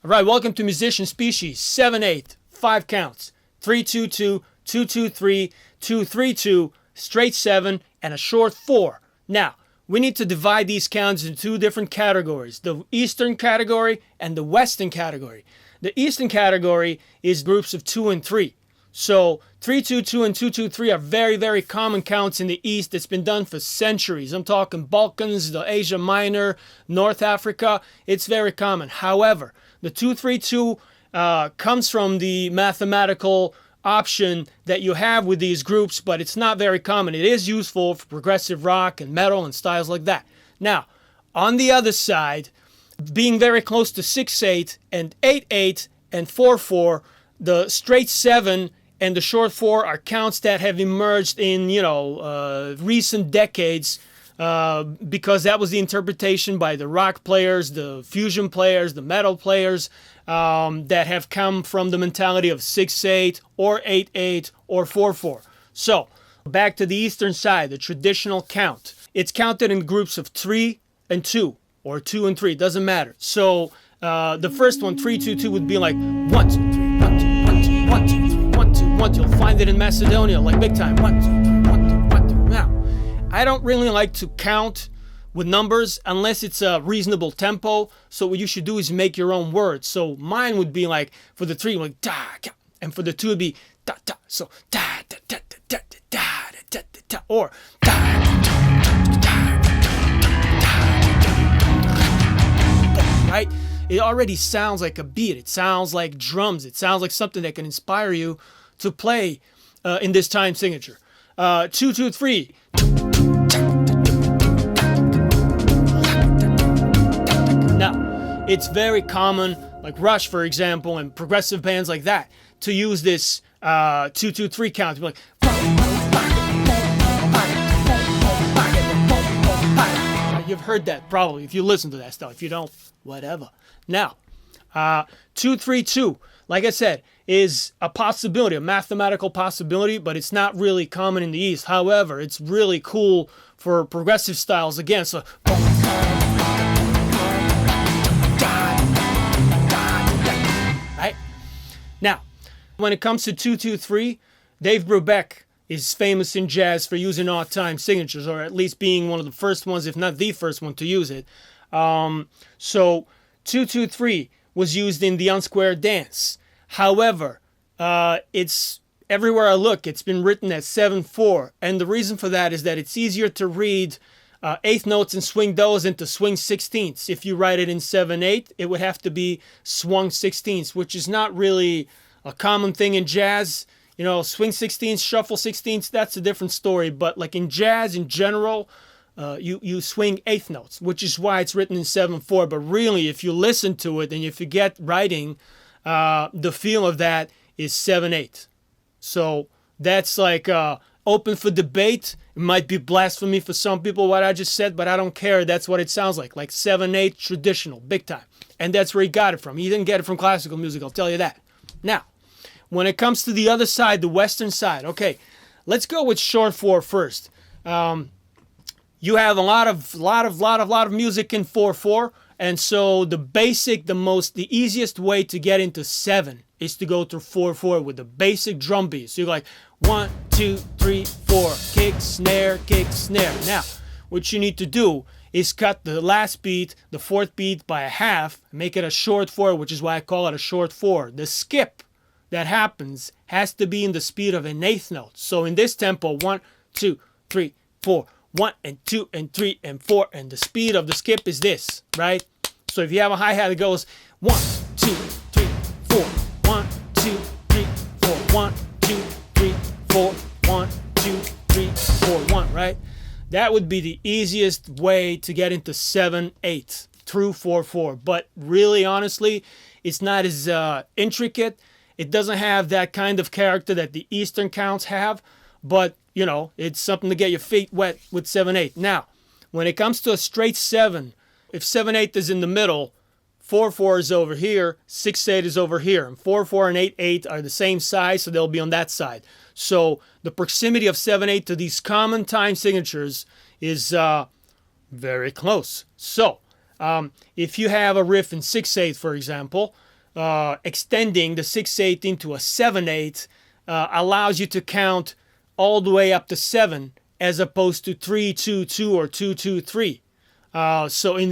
All right, welcome to Musician Species 7/8, 5 counts, 3-2-2, 2-2-3, 2-3-2, straight 7, and a short 4. Now, we need to divide these counts into two different categories, the Eastern category and the Western category. The Eastern category is groups of 2 and 3. So 3-2-2 and 2-2-3 are very, very common counts in the East. It's been done for centuries. I'm talking Balkans, the Asia Minor, North Africa. It's very common. However, the 2-3-2 comes from the mathematical option that you have with these groups, but it's not very common. It is useful for progressive rock and metal and styles like that. Now, on the other side, being very close to 6/8 and 8/8 and 4/4, the straight 7 and the short 4 are counts that have emerged in, recent decades because that was the interpretation by the rock players, the fusion players, the metal players that have come from the mentality of 6/8 or 8/8 or 4/4. So, back to the Eastern side, the traditional count. It's counted in groups of 3 and 2 or 2 and 3, it doesn't matter. So, the first one, 3-2-2, would be like 1, 2, 3, 1, 2, 1, 2, 1, 2, 3, 1, 2, 1, 2. You'll find it in Macedonia, like big time. 1, 2, 3, 1, 2, 1, 2. Now, I don't really like to count with numbers unless it's a reasonable tempo. So what you should do is make your own words. So mine would be like, for the 3, like da, da, and for the 2 it'd be da, da. So da, da, da, da, da, da, da, da, da, or da, da, da, da, da, right? It already sounds like a beat. It sounds like drums. It sounds like something that can inspire you to play in this time signature. 2-2-3. Now, it's very common, like Rush, for example, and progressive bands like that, to use this 2-2-3 count to be like. You've heard that probably if you listen to that stuff. If you don't, whatever. Now, 2-3-2, like I said, is a possibility, a mathematical possibility, but it's not really common in the East. However, it's really cool for progressive styles again. So, right? Now, when it comes to 2-2-3, Dave Brubeck is famous in jazz for using odd time signatures, or at least being one of the first ones, if not the first one, to use it. So 2-2-3 was used in the unsquared dance. However, it's everywhere I look, it's been written as 7/4, and the reason for that is that it's easier to read eighth notes and swing those into swing 16ths. If you write it in 7/8, it would have to be swung 16ths, which is not really a common thing in jazz. You know, swing 16ths, shuffle 16ths, that's a different story. But like in jazz in general, you swing eighth notes, which is why it's written in 7/4. But really, if you listen to it and you forget writing, the feel of that is 7/8. So that's like open for debate. It might be blasphemy for some people what I just said, but I don't care. That's what it sounds like 7/8 traditional, big time. And that's where he got it from. He didn't get it from classical music, I'll tell you that. Now, when it comes to the other side, the Western side, okay, let's go with short 4 first. You have a lot of music in 4/4, and so the easiest way to get into 7 is to go through 4/4 with the basic drum beat. So you're like 1, 2, 3, 4, kick, snare, kick, snare. Now, what you need to do is cut the last beat, the 4th beat, by a half, make it a short 4, which is why I call it a short 4. The skip that happens has to be in the speed of an eighth note. So in this tempo, 1, 2, 3, 4, 1 and 2 and 3 and 4, and the speed of the skip is this, right? So if you have a hi-hat, it goes 1, 2, 3, 4, 1, 2, 3, 4, 1, 2, 3, 4, 1, 2, 3, 4, 1, right? That would be the easiest way to get into 7/8 through 4/4. But really, honestly, it's not as intricate. It doesn't have that kind of character that the Eastern counts have, but, you know, it's something to get your feet wet with 7/8. Now, when it comes to a straight 7, if 7/8 is in the middle, 4/4 is over here, 6/8 is over here, and 4/4 and 8/8 are the same size, so they'll be on that side. So the proximity of 7/8 to these common time signatures is very close. So if you have a riff in 6/8, for example, extending the 6/8 into a 7/8 allows you to count all the way up to 7 as opposed to 3-2-2 or 2-2-3. So in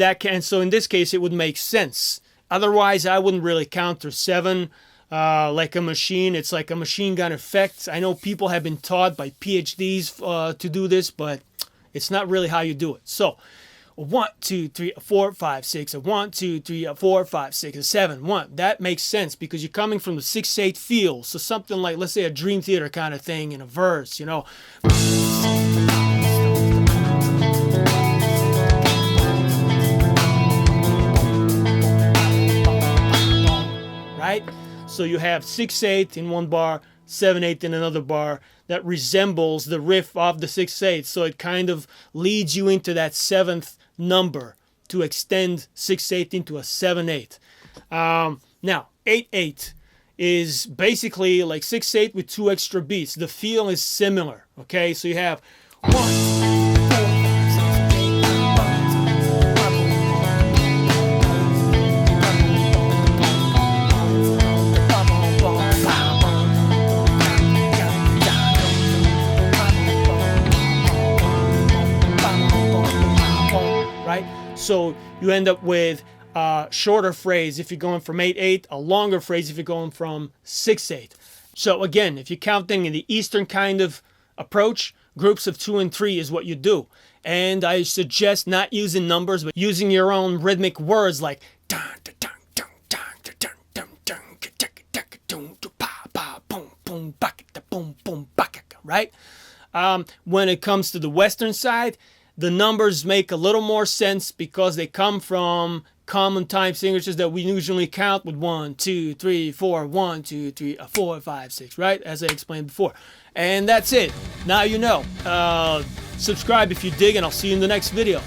this case, it would make sense. Otherwise, I wouldn't really count through 7 like a machine. It's like a machine gun effect. I know people have been taught by PhDs to do this, but it's not really how you do it. So 1, 2, 3, 4, 5, 6, 1, 2, 3, 4, 5, 6, 7, 1. That makes sense because you're coming from the 6/8 feel. So something like, let's say, a Dream Theater kind of thing in a verse, you know. Right? So you have 6/8 in one bar, 7/8 in another bar that resembles the riff of the 6/8. So it kind of leads you into that 7th number to extend 6/8 into a 7/8. Now, 8/8 is basically like 6/8 with 2 extra beats. The feel is similar. Okay, so you have 1. So you end up with a shorter phrase if you're going from 8/8, a longer phrase if you're going from 6/8. So again, if you're counting in the Eastern kind of approach, groups of 2 and 3 is what you do. And I suggest not using numbers, but using your own rhythmic words like right? When it comes to the Western side, the numbers make a little more sense because they come from common time signatures that we usually count with 1, 2, 3, 4, 1, 2, 3, 4, 5, 6, right? As I explained before. And that's it. Now you know. Subscribe if you dig, and I'll see you in the next video.